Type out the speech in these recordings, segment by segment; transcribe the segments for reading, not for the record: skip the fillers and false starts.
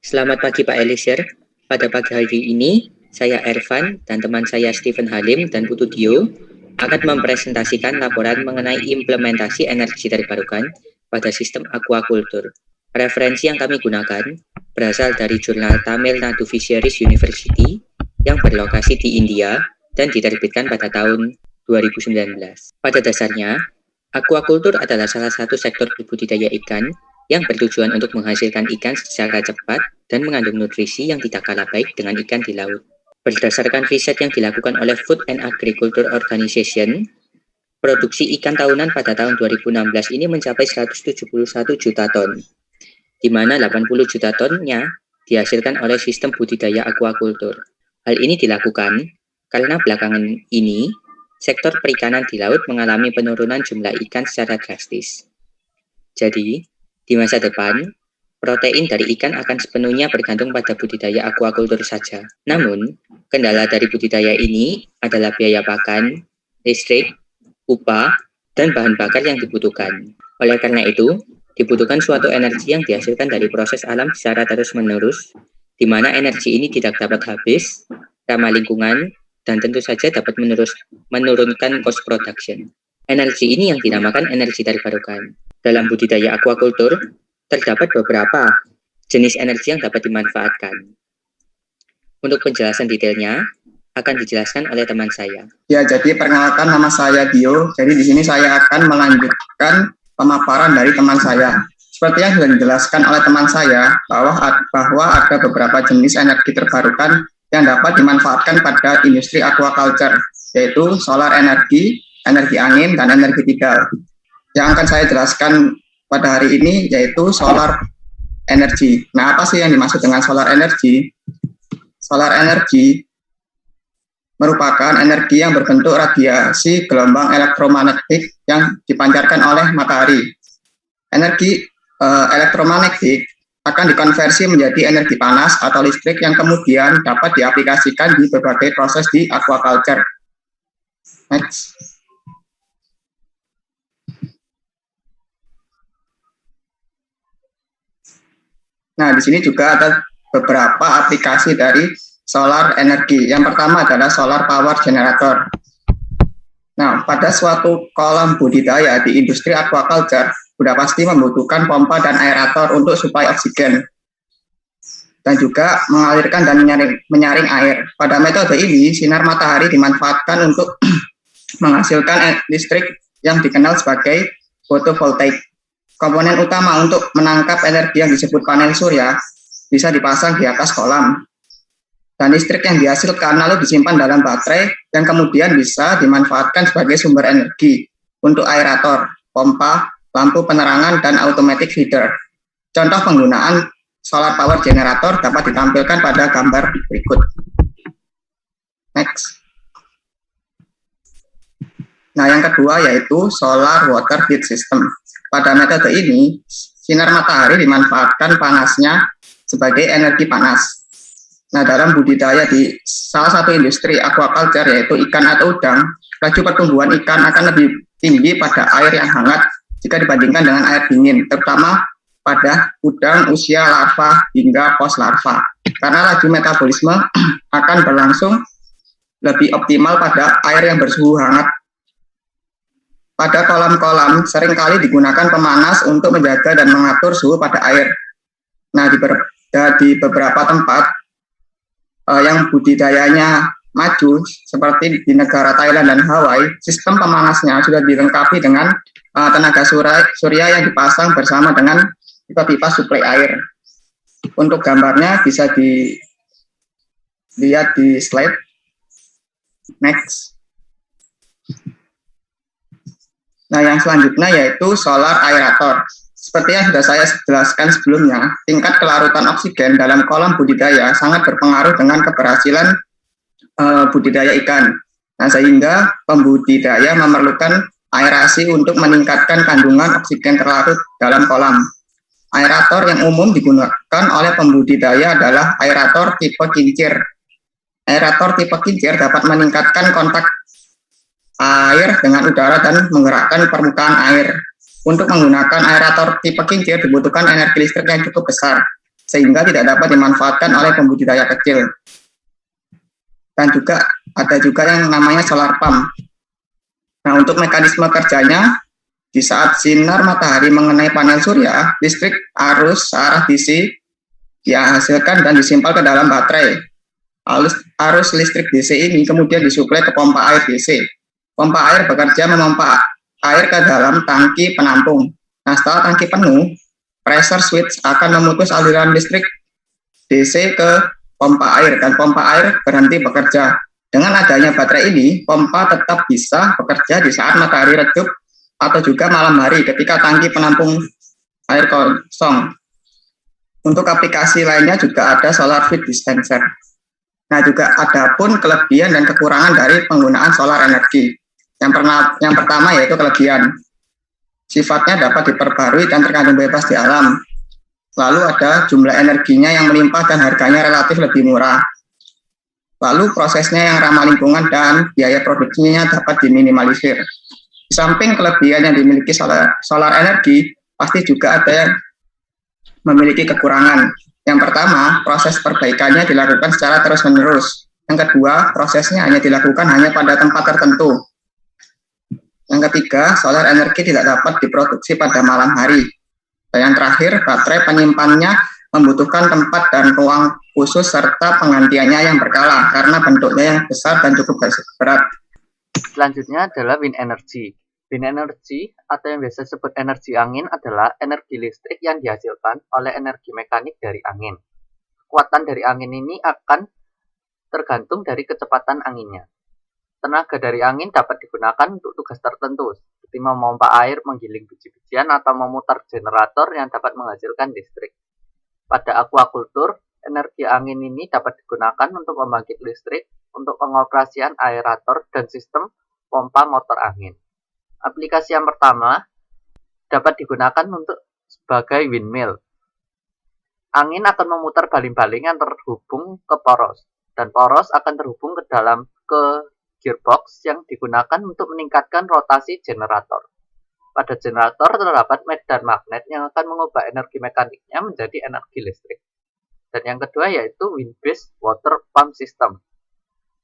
Selamat pagi Pak Elisir. Pada pagi hari ini, saya Ervan dan teman saya Stephen Halim dan Putu Dio akan mempresentasikan laporan mengenai implementasi energi terbarukan pada sistem aquaculture. Referensi yang kami gunakan berasal dari jurnal Tamil Nadu Fisheries University yang berlokasi di India dan diterbitkan pada tahun 2019. Pada dasarnya, aquaculture adalah salah satu sektor budidaya ikan yang bertujuan untuk menghasilkan ikan secara cepat dan mengandung nutrisi yang tidak kalah baik dengan ikan di laut. Berdasarkan riset yang dilakukan oleh Food and Agriculture Organization, produksi ikan tahunan pada tahun 2016 ini mencapai 171 juta ton, di mana 80 juta tonnya dihasilkan oleh sistem budidaya aquaculture. Hal ini dilakukan karena belakangan ini, sektor perikanan di laut mengalami penurunan jumlah ikan secara drastis. Jadi, di masa depan, protein dari ikan akan sepenuhnya bergantung pada budidaya aquaculture saja. Namun, kendala dari budidaya ini adalah biaya pakan, listrik, upah, dan bahan bakar yang dibutuhkan. Oleh karena itu, dibutuhkan suatu energi yang dihasilkan dari proses alam secara terus-menerus, di mana energi ini tidak dapat habis, ramah lingkungan, dan tentu saja dapat menurunkan cost production. Energi ini yang dinamakan energi terbarukan. Dalam budidaya aquaculture, terdapat beberapa jenis energi yang dapat dimanfaatkan. Untuk penjelasan detailnya, akan dijelaskan oleh teman saya. Ya, jadi perkenalkan, nama saya Dio. Jadi di sini saya akan melanjutkan pemaparan dari teman saya. Seperti yang sudah dijelaskan oleh teman saya, bahwa ada beberapa jenis energi terbarukan yang dapat dimanfaatkan pada industri aquaculture, yaitu solar energi, energi angin, dan energi tidal. Yang akan saya jelaskan pada hari ini yaitu solar energy. Nah, apa sih yang dimaksud dengan solar energy? Solar energy merupakan energi yang berbentuk radiasi gelombang elektromagnetik yang dipancarkan oleh matahari. Energi elektromagnetik akan dikonversi menjadi energi panas atau listrik yang kemudian dapat diaplikasikan di berbagai proses di aquaculture. Next. Nah, di sini juga ada beberapa aplikasi dari solar energi. Yang pertama adalah solar power generator. Nah, pada suatu kolam budidaya di industri aquaculture, sudah pasti membutuhkan pompa dan aerator untuk suplai oksigen, dan juga mengalirkan dan menyaring air. Pada metode ini, sinar matahari dimanfaatkan untuk menghasilkan listrik yang dikenal sebagai photovoltaik. Komponen utama untuk menangkap energi yang disebut panel surya bisa dipasang di atas kolam. Dan listrik yang dihasilkan lalu disimpan dalam baterai yang kemudian bisa dimanfaatkan sebagai sumber energi untuk aerator, pompa, lampu penerangan, dan automatic feeder. Contoh penggunaan solar power generator dapat ditampilkan pada gambar berikut. Next. Nah, yang kedua yaitu solar water heat system. Pada metode ini, sinar matahari dimanfaatkan panasnya sebagai energi panas. Nah, dalam budidaya di salah satu industri aquaculture yaitu ikan atau udang, laju pertumbuhan ikan akan lebih tinggi pada air yang hangat jika dibandingkan dengan air dingin, terutama pada udang usia larva hingga pos larva. Karena laju metabolisme akan berlangsung lebih optimal pada air yang bersuhu hangat. Pada kolam-kolam seringkali digunakan pemanas untuk menjaga dan mengatur suhu pada air. Nah, di beberapa tempat yang budidayanya maju, seperti di negara Thailand dan Hawaii, sistem pemanasnya sudah dilengkapi dengan tenaga surya yang dipasang bersama dengan pipa-pipa suplai air. Untuk gambarnya bisa dilihat di slide. Next. Nah, yang selanjutnya yaitu solar aerator. Seperti yang sudah saya jelaskan sebelumnya, tingkat kelarutan oksigen dalam kolam budidaya sangat berpengaruh dengan keberhasilan budidaya ikan. Nah, sehingga pembudidaya memerlukan aerasi untuk meningkatkan kandungan oksigen terlarut dalam kolam. Aerator yang umum digunakan oleh pembudidaya adalah aerator tipe kincir. Aerator tipe kincir dapat meningkatkan kontak air dengan udara dan menggerakkan permukaan air. Untuk menggunakan aerator tipe kincir dibutuhkan energi listrik yang cukup besar. sehingga tidak dapat dimanfaatkan oleh pembudidaya kecil. Dan juga ada juga yang namanya solar pump. Nah, untuk mekanisme kerjanya, di saat sinar matahari mengenai panel surya, listrik arus searah DC dihasilkan dan disimpan ke dalam baterai. Arus listrik DC ini kemudian disuplai ke pompa air DC. Pompa air bekerja memompa air ke dalam tangki penampung. Nah, setelah tangki penuh, pressure switch akan memutus aliran listrik DC ke pompa air dan pompa air berhenti bekerja. Dengan adanya baterai ini, pompa tetap bisa bekerja di saat matahari redup atau juga malam hari ketika tangki penampung air kosong. Untuk aplikasi lainnya juga ada solar feed dispenser. Nah, juga ada pun kelebihan dan kekurangan dari penggunaan solar energi. Yang pertama yaitu kelebihan. Sifatnya dapat diperbarui dan terkandung bebas di alam. Lalu ada jumlah energinya yang melimpah dan harganya relatif lebih murah. Lalu prosesnya yang ramah lingkungan dan biaya produksinya dapat diminimalisir. Di samping kelebihan yang dimiliki solar energi, pasti juga ada yang memiliki kekurangan. Yang pertama, proses perbaikannya dilakukan secara terus-menerus. Yang kedua, prosesnya dilakukan hanya pada tempat tertentu. Yang ketiga, solar energi tidak dapat diproduksi pada malam hari. Dan yang terakhir, baterai penyimpannya membutuhkan tempat dan ruang khusus serta penggantiannya yang berkala karena bentuknya yang besar dan cukup berat. Selanjutnya adalah wind energy. Wind energy atau yang biasa disebut energi angin adalah energi listrik yang dihasilkan oleh energi mekanik dari angin. Kekuatan dari angin ini akan tergantung dari kecepatan anginnya. Tenaga dari angin dapat digunakan untuk tugas tertentu, seperti memompa air, menggiling biji-bijian, atau memutar generator yang dapat menghasilkan listrik. Pada aquaculture, energi angin ini dapat digunakan untuk membangkit listrik, untuk pengoperasian aerator dan sistem pompa motor angin. Aplikasi yang pertama dapat digunakan untuk sebagai windmill. Angin akan memutar baling-baling yang terhubung ke poros, dan poros akan terhubung ke gearbox yang digunakan untuk meningkatkan rotasi generator. Pada generator terdapat medan magnet yang akan mengubah energi mekaniknya menjadi energi listrik. Dan yang kedua yaitu wind-based water pump system.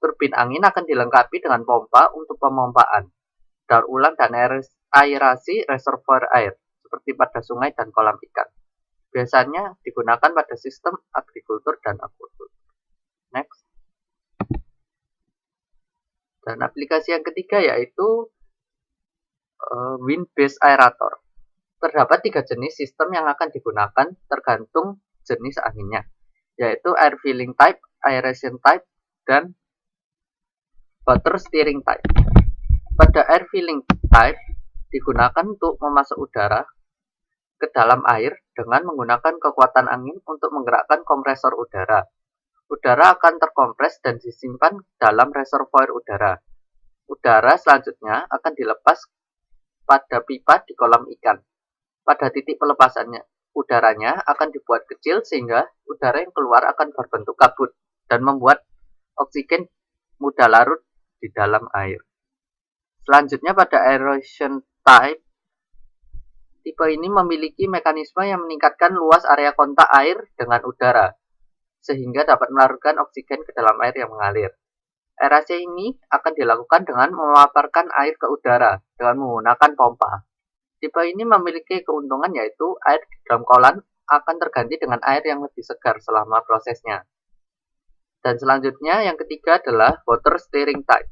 Turbin angin akan dilengkapi dengan pompa untuk pemompaan, daur ulang dan aerasi reservoir air, seperti pada sungai dan kolam ikan. Biasanya digunakan pada sistem agrikultur dan aquaculture. Next. Dan aplikasi yang ketiga yaitu wind-based aerator. Terdapat 3 jenis sistem yang akan digunakan tergantung jenis anginnya, yaitu air filling type, aeration type, dan water steering type. Pada air filling type digunakan untuk memasuk udara ke dalam air dengan menggunakan kekuatan angin untuk menggerakkan kompresor udara. Udara akan terkompres dan disimpan dalam reservoir udara. Udara selanjutnya akan dilepas pada pipa di kolam ikan. Pada titik pelepasannya, udaranya akan dibuat kecil sehingga udara yang keluar akan berbentuk kabut dan membuat oksigen mudah larut di dalam air. Selanjutnya pada aeration type, tipe ini memiliki mekanisme yang meningkatkan luas area kontak air dengan udara, sehingga dapat melarutkan oksigen ke dalam air yang mengalir. Aerasi ini akan dilakukan dengan memaparkan air ke udara dengan menggunakan pompa. Tipe ini memiliki keuntungan yaitu air di dalam kolam akan terganti dengan air yang lebih segar selama prosesnya. Dan selanjutnya yang ketiga adalah water steering type.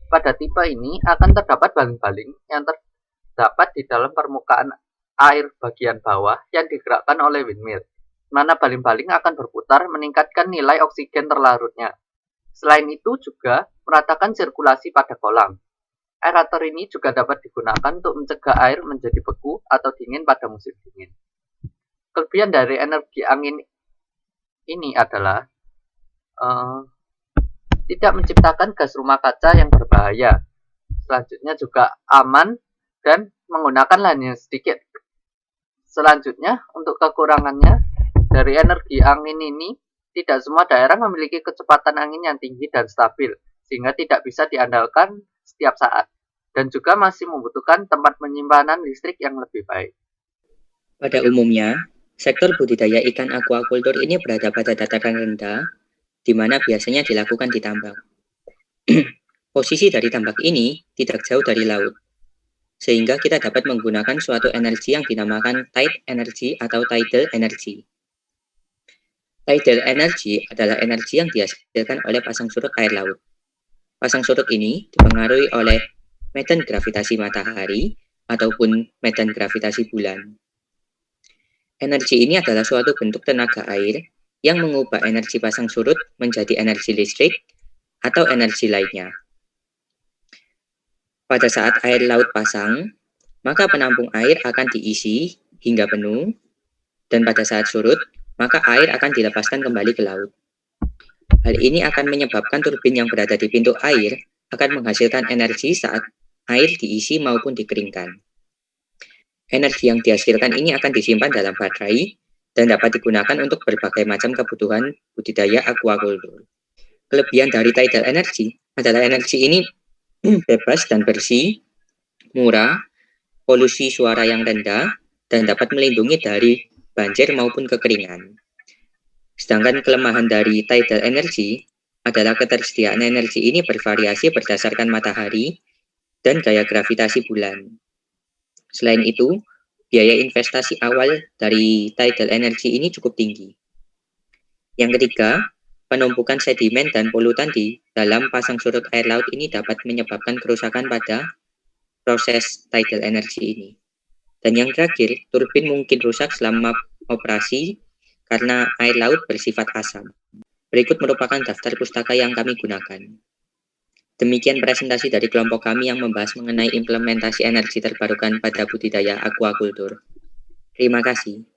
Pada tipe ini akan terdapat baling-baling yang terdapat di dalam permukaan air bagian bawah yang digerakkan oleh windmill, mana baling-baling akan berputar meningkatkan nilai oksigen terlarutnya. Selain itu juga meratakan sirkulasi pada kolam. Aerator ini juga dapat digunakan untuk mencegah air menjadi beku atau dingin pada musim dingin. Kelebihan dari energi angin ini adalah tidak menciptakan gas rumah kaca yang berbahaya. Selanjutnya juga aman dan menggunakan lahan yang sedikit. Selanjutnya untuk kekurangannya dari energi angin ini, tidak semua daerah memiliki kecepatan angin yang tinggi dan stabil, sehingga tidak bisa diandalkan setiap saat, dan juga masih membutuhkan tempat penyimpanan listrik yang lebih baik. Pada umumnya, Sektor budidaya ikan aquaculture ini berada pada dataran rendah, di mana biasanya dilakukan di tambak. Posisi dari tambak ini tidak jauh dari laut, sehingga kita dapat menggunakan suatu energi yang dinamakan tide energy atau tidal energy. Tidal energy adalah energi yang dihasilkan oleh pasang surut air laut. Pasang surut ini dipengaruhi oleh medan gravitasi matahari ataupun medan gravitasi bulan. Energi ini adalah suatu bentuk tenaga air yang mengubah energi pasang surut menjadi energi listrik atau energi lainnya. Pada saat air laut pasang, maka penampung air akan diisi hingga penuh, dan pada saat surut, maka air akan dilepaskan kembali ke laut. Hal ini akan menyebabkan turbin yang berada di pintu air akan menghasilkan energi saat air diisi maupun dikeringkan. Energi yang dihasilkan ini akan disimpan dalam baterai dan dapat digunakan untuk berbagai macam kebutuhan budidaya aquaculture. Kelebihan dari tidal energy adalah energi ini bebas dan bersih, murah, polusi suara yang rendah, dan dapat melindungi dari banjir maupun kekeringan. Sedangkan kelemahan dari tidal energy adalah ketersediaan energi ini bervariasi berdasarkan matahari dan gaya gravitasi bulan. Selain itu, biaya investasi awal dari tidal energy ini cukup tinggi. Yang ketiga, penumpukan sedimen dan polutan di dalam pasang surut air laut ini dapat menyebabkan kerusakan pada proses tidal energy ini. Dan yang terakhir, turbin mungkin rusak selama operasi karena air laut bersifat asam. Berikut merupakan daftar pustaka yang kami gunakan. Demikian presentasi dari kelompok kami yang membahas mengenai implementasi energi terbarukan pada budidaya aquaculture. Terima kasih.